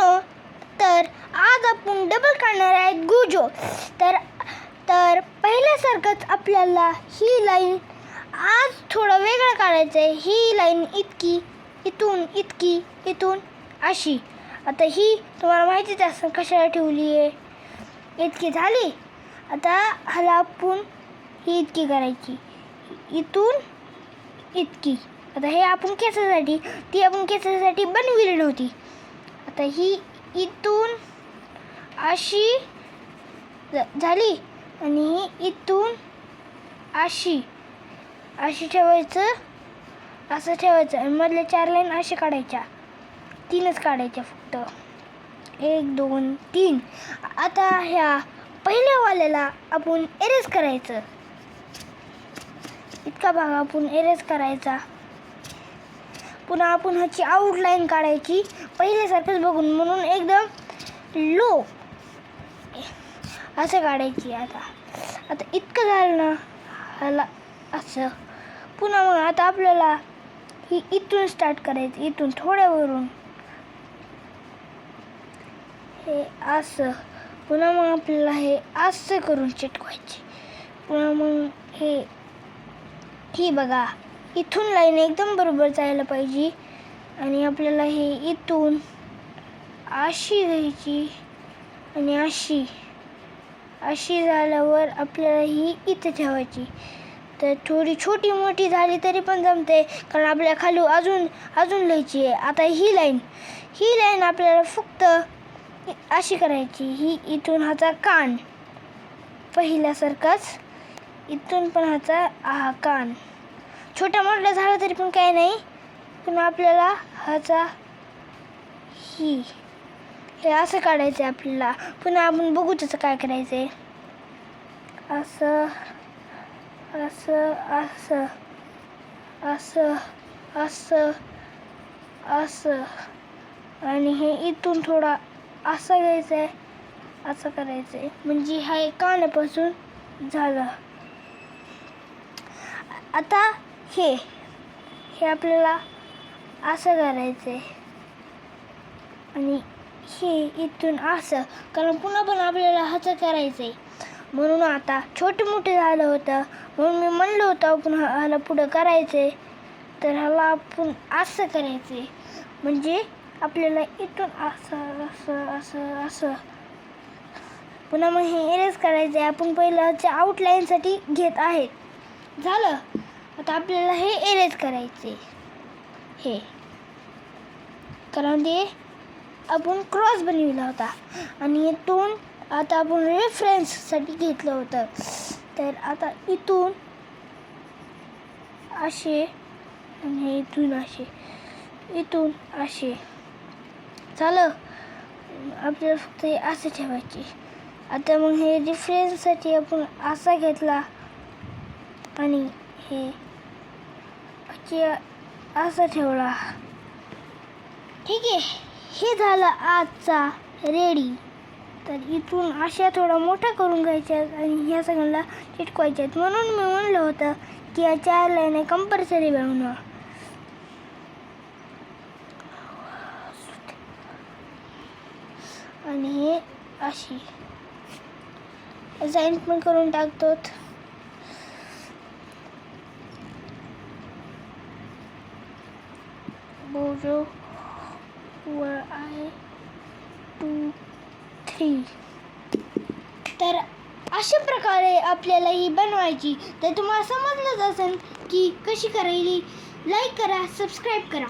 मित्रांनो, तर आज आपण डबल काढणार आहेत गुजो. तर पहिल्यासारखंच आपल्याला ही लाईन आज थोडं वेगळं काढायचं आहे. ही लाईन इतकी, इथून इतकी, इथून अशी. आता ही तुम्हाला माहितीच असेल कशाला ठेवली आहे. इतकी झाली. आता ह्याला आपण ही इतकी करायची, इथून इतकी. आता हे आपण केसासाठी, ती आपण केसासाठी बनविली नव्हती. आता ही इथून अशी झाली आणि ही इथून अशी अशी ठेवायचं, असं ठेवायचं आणि मधल्या 4 लाईन अशा काढायच्या. 3च काढायच्या फक्त. 1 2 3. आता ह्या पहिल्या वाल्याला आपण एरेज करायचं. इतका भाग आपण एरेज करायचा. पुन्हा आपण ह्याची आउटलाईन काढायची पहिल्यासारखंच बघून, म्हणून एकदम लो असं काढायची. आता इतकं झालं ना ह्याला असं. पुन्हा मग आता आपल्याला ही इथून स्टार्ट करायचं, इथून थोड्यावरून हे असं. पुन्हा मग आपल्याला हे असं करून चिटकवायचे. पुन्हा मग ही बघा, इथून लाईन एकदम बरोबर जायला पाहिजे आणि आपल्याला हे इथून अशी घ्यायची आणि अशी झाल्यावर आपल्याला ही इथे ठेवायची. तर थोडी छोटी मोठी झाली तरी पण जमते, कारण आपल्याला खाली अजून लिहायची आहे. आता ही लाईन आपल्याला फक्त अशी करायची. ही इथून ह्याचा कान पहिल्यासारखाच, इथून पण ह्याचा कान छोटा मोठा झाला तरी पण काही नाही. पण आपल्याला ह्याचा हे असं काढायचं आहे आपल्याला. पुन्हा आपण बघू त्याचं काय करायचं आहे. असं असं असं असं असं असं आणि हे इथून थोडा असं घ्यायचं आहे, असं करायचं आहे. म्हणजे हे कानापासून झालं. आता हे आपल्याला असं करायचं आहे आणि हे इथून असं, कारण पुन्हा पण आपल्याला ह्याचं करायचं आहे. म्हणून आता छोटे मोठे झालं होतं, म्हणून मी म्हणलं होतं आपण ह्याला पुढं करायचं आहे. तर ह्याला आपण असं करायचं आहे, म्हणजे आपल्याला इथून असं असं असं असं. पुन्हा मग हे एरेज करायचं आहे. आपण पहिलं ह्याच्या आउटलाईनसाठी घेत आहेत. झालं. आता आपल्याला हे एरेज करायचे हे, कारण ते आपण क्रॉस बनविला होता आणि इथून आता आपण रेफरन्ससाठी घेतलं होतं. तर आता इथून असे आणि इथून असे, इथून असे झालं. आपल्याला फक्त हे असं ठेवायचे. आता मग हे रेफरन्ससाठी आपण असा घेतला आणि हे असं ठेवला. ठीक आहे. हे झालं आजचा रेडी. तर इथून अशा थोडा मोठा करून घ्यायच्या आणि ह्या सगळ्यांना चिटकवायच्या. म्हणून मी म्हणलं होतं की या 4 लाईन कंपल्सरी बनवणं. आणि हे अशी साईन पण करून टाकतो. बोजो 1 2 3. तर अशा प्रकारे आपल्याला ही बनवायची. तर तुम्हाला समजलंच असेल की कशी करायची. लाईक करा, सबस्क्राईब करा.